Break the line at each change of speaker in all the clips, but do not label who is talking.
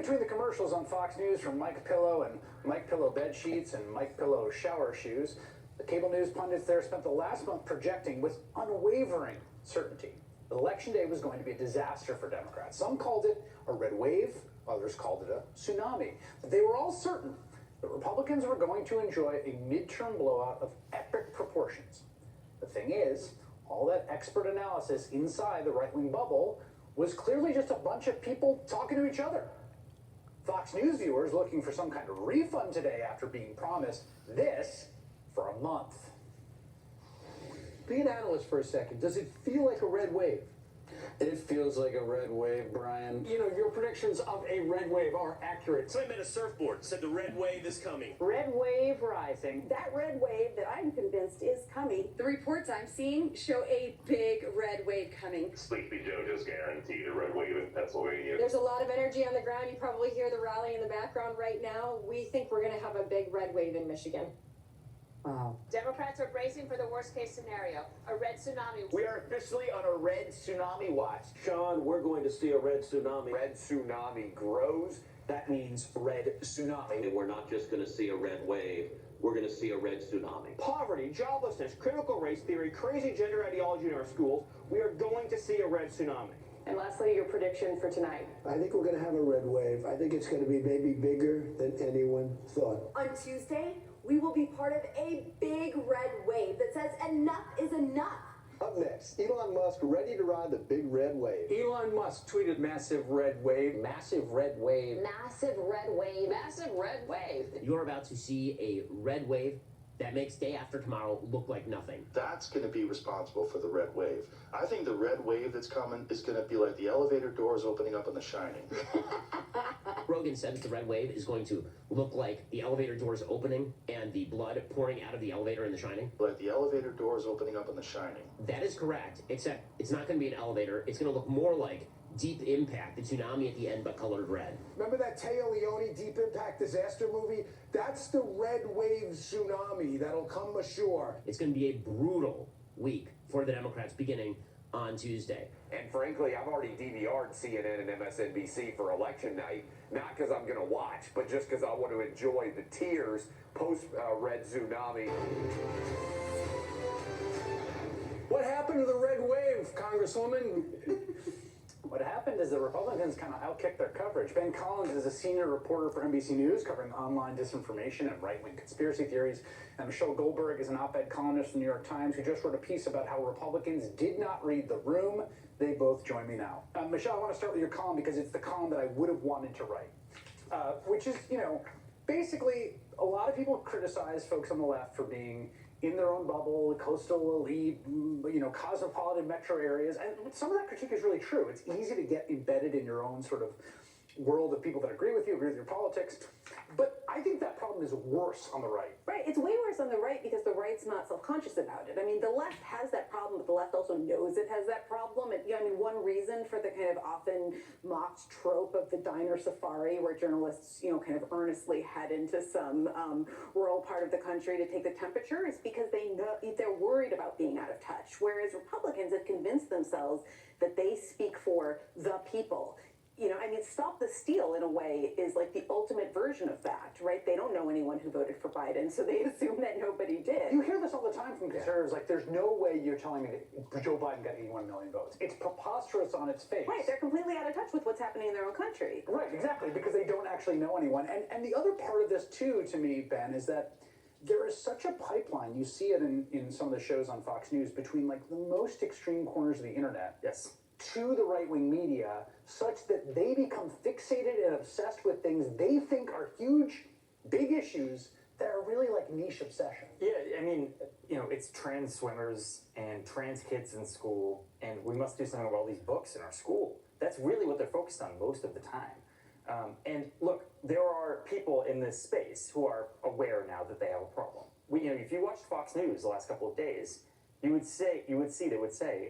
between the commercials on Fox News from Mike Pillow and Mike Pillow bed sheets and Mike Pillow shower shoes, the cable news pundits there spent the last month projecting with unwavering certainty that Election Day was going to be a disaster for Democrats. Some called it a red wave, others called it a tsunami. But they were all certain that Republicans were going to enjoy a midterm blowout of epic proportions. The thing is, all that expert analysis inside the right-wing bubble was clearly just a bunch of people talking to each other. Fox News viewers looking for some kind of refund today after being promised this for a month.
Be an analyst for a second. Does it feel like a red wave?
It feels like a red wave, Brian.
You know, your predictions of a red wave are accurate.
Somebody made a surfboard, said the red wave is coming.
Red wave rising.
That red wave that I'm convinced is coming.
The reports I'm seeing show a big red wave coming.
Sleepy Joe just guaranteed a red wave in Pennsylvania.
There's a lot of energy on the ground. You probably hear the rally in the background right now. We think we're going to have a big red wave in Michigan.
Wow.
Democrats are bracing for the worst case scenario, a red tsunami.
We are officially on a red tsunami watch.
Sean, we're going to see a red tsunami.
Red tsunami grows. That means red tsunami.
And we're not just going to see a red wave, we're going to see a red tsunami.
Poverty, joblessness, critical race theory, crazy gender ideology in our schools. We are going to see a red tsunami.
And lastly, your prediction for tonight.
I think we're going to have a red wave. I think it's going to be maybe bigger than anyone thought.
On Tuesday, we will be part of a big red wave that says enough is enough.
Up next, Elon Musk ready to ride the big red wave.
Elon Musk tweeted massive red wave.
Massive red wave.
Massive red wave.
Massive red wave. You're about to see a red wave that makes day after tomorrow look like nothing.
That's going to be responsible for the red wave. I think the red wave that's coming is going to be like the elevator doors opening up in The Shining.
Rogan said that the red wave is going to look like the elevator doors opening and the blood pouring out of the elevator in The Shining.
Like the elevator doors opening up in The Shining.
That is correct, except it's not going to be an elevator. It's going to look more like Deep Impact, the tsunami at the end, but colored red.
Remember that Teo Leone Deep Impact disaster movie? That's the red wave tsunami that'll come ashore.
It's going to be a brutal week for the Democrats beginning on Tuesday.
And frankly, I've already DVR'd CNN and MSNBC for election night, not because I'm going to watch, but just because I want to enjoy the tears post-red tsunami.
What happened to the red wave, Congresswoman?
What happened is the Republicans kind of outkicked their coverage. Ben Collins is a senior reporter for NBC News covering online disinformation and right-wing conspiracy theories. And Michelle Goldberg is an op-ed columnist for the New York Times who just wrote a piece about how Republicans did not read the room. They both join me now. Michelle, I want to start with your column because it's the column that I would have wanted to write. Which is, basically a lot of people criticize folks on the left for being in their own bubble, coastal elite, cosmopolitan metro areas. And some of that critique is really true. It's easy to get embedded in your own sort of world of people that agree with your politics. But I think that problem is worse on the right.
Right, it's way worse on the right because the right's not self-conscious about it. I mean, the left has that problem, but the left also knows it has that problem. And, one reason for the kind of often mocked trope of the diner safari where journalists, kind of earnestly head into some rural part of the country to take the temperature is because they're worried about being out of touch. Whereas Republicans have convinced themselves that they speak for the people. Stop the steal, in a way, is like the ultimate version of that, right? They don't know anyone who voted for Biden, so they assume that nobody did.
You hear this all the time from conservatives, like, there's no way you're telling me that Joe Biden got 81 million votes. It's preposterous on its face.
Right, they're completely out of touch with what's happening in their own country.
Right, exactly, because they don't actually know anyone. And the other part of this, too, to me, Ben, is that there is such a pipeline. You see it in some of the shows on Fox News between, like, the most extreme corners of the internet.
Yes.
To the right-wing media, such that they become fixated and obsessed with things they think are huge, big issues that are really like niche obsession.
Yeah, it's trans swimmers and trans kids in school, and we must do something about all these books in our school. That's really what they're focused on most of the time. And look, there are people in this space who are aware now that they have a problem. If you watched Fox News the last couple of days, they would say,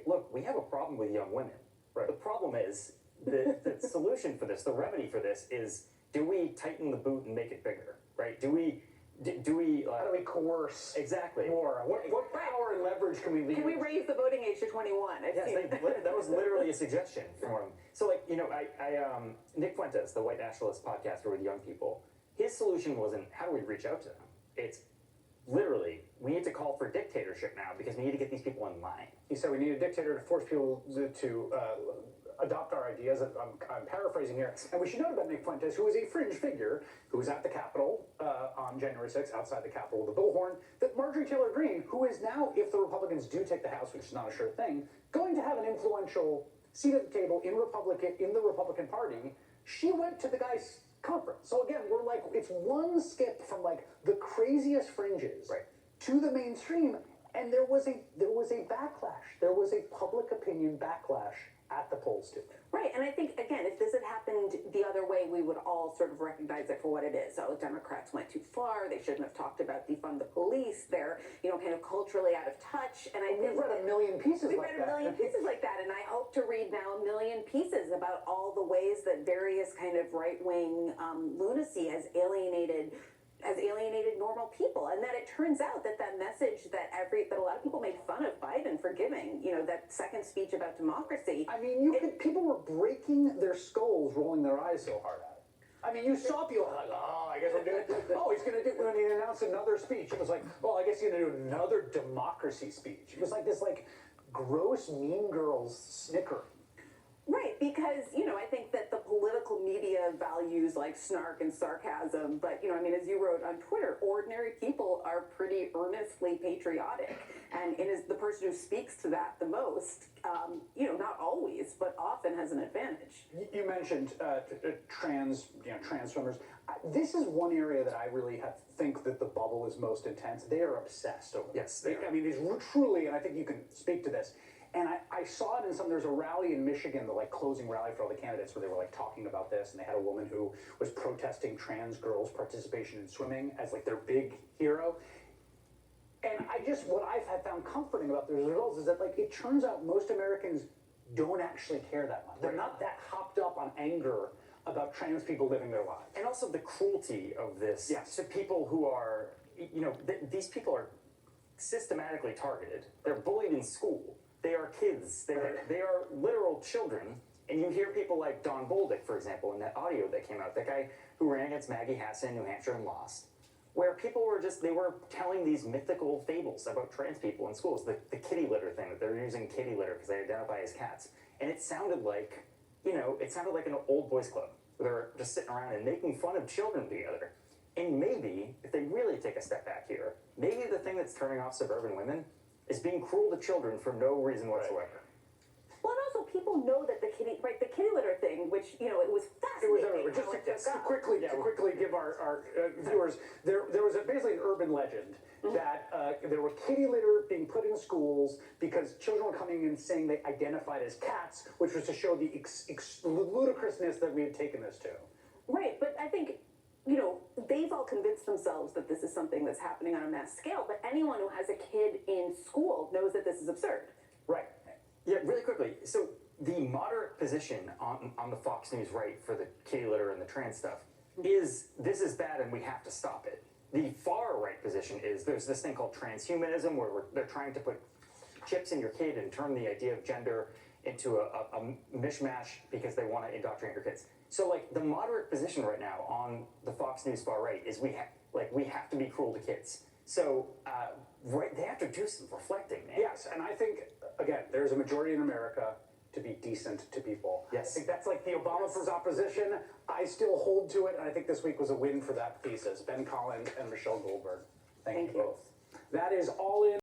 look, we have a problem with young women. Right. The problem is, the solution for this, the remedy for this is, do we tighten the boot and make it bigger, right? Do we do we
How do we coerce
exactly
more? What power and leverage can we leave?
Can we raise the voting age to 21?
Yes, that was literally a suggestion from him. So, like, you know, Nick Fuentes, the white nationalist podcaster with young people, his solution wasn't how do we reach out to them? It's literally we need to call for dictatorship now because we need to get these people in line.
He said we need a dictator to force people to adopt our ideas. I'm paraphrasing here. And we should note about Nick Fuentes, who is a fringe figure, who was at the Capitol on January 6th, outside the Capitol with the bullhorn, that Marjorie Taylor Greene, who is now, if the Republicans do take the House, which is not a sure thing, going to have an influential seat at the table in the Republican Party, she went to the guy's conference. So again, we're like, it's one skip from like the craziest fringes to the mainstream, and there was a backlash. There was a public opinion backlash at the polls too.
Right, and I think, again, if this had happened the other way, we would all sort of recognize it for what it is. Oh, Democrats went too far. They shouldn't have talked about defund the police. They're, kind of culturally out of touch. And
we've read a million pieces
we've
like
read a million pieces like that, and I hope to read now a million pieces about all the ways that various kind of right-wing lunacy has alienated normal people, and that it turns out that message that a lot of people made fun of Biden for giving, that second speech about democracy.
I mean, people were breaking their skulls, rolling their eyes so hard at it. I mean, you saw people like, oh, I guess we're doing it. Oh, he's going to do, when he announced another speech, it was like, well, I guess he's going to do another democracy speech. It was like this, gross Mean Girls snickering.
Right, because, I think that the political media values snark and sarcasm, but, as you wrote on Twitter, ordinary people are pretty earnestly patriotic, and it is the person who speaks to that the most, not always, but often has an advantage.
You mentioned trans swimmers. This is one area that I really think that the bubble is most intense. They are obsessed over this.
Yes,
I mean, these truly, and I think you can speak to this. And I saw it in there's a rally in Michigan, the closing rally for all the candidates where they were talking about this, and they had a woman who was protesting trans girls' participation in swimming as their big hero. And what I've found comforting about the results is that it turns out most Americans don't actually care that much. They're not that hopped up on anger about trans people living their lives.
And also the cruelty of this to people who are, these people are systematically targeted. They're bullied in school. They are kids. They are literal children. And you hear people like Don Bolduc, for example, in that audio that came out, that guy who ran against Maggie Hassan in New Hampshire and lost, where people were they were telling these mythical fables about trans people in schools, the kitty litter thing, that they're using kitty litter because they identify as cats. And it sounded like, an old boys club, where they're just sitting around and making fun of children together. And maybe, if they really take a step back here, maybe the thing that's turning off suburban women is being cruel to children for no reason whatsoever.
Well, and also people know that the kitty litter thing, which, it was fascinating.
It was just to quickly give our viewers, there was basically an urban legend that there were kitty litter being put in schools because children were coming in saying they identified as cats, which was to show the ludicrousness that we had taken this to.
Right, but I think, they've all convinced themselves that this is something that's happening on a mass scale, but anyone who has a kid in school knows that this is absurd.
Right. Yeah, really quickly. So the moderate position on the Fox News right for the kitty litter and the trans stuff is this is bad and we have to stop it. The far right position is there's this thing called transhumanism where they're trying to put chips in your kid and turn the idea of gender into a mishmash because they want to indoctrinate your kids. So the moderate position right now on the Fox News far right is we have to be cruel to kids. So they have to do some reflecting, man.
Yes, and I think again there's a majority in America to be decent to people.
Yes.
I think that's the Obama for opposition. I still hold to it, and I think this week was a win for that thesis. Ben Collins and Michelle Goldberg. Thank you both. That is all in.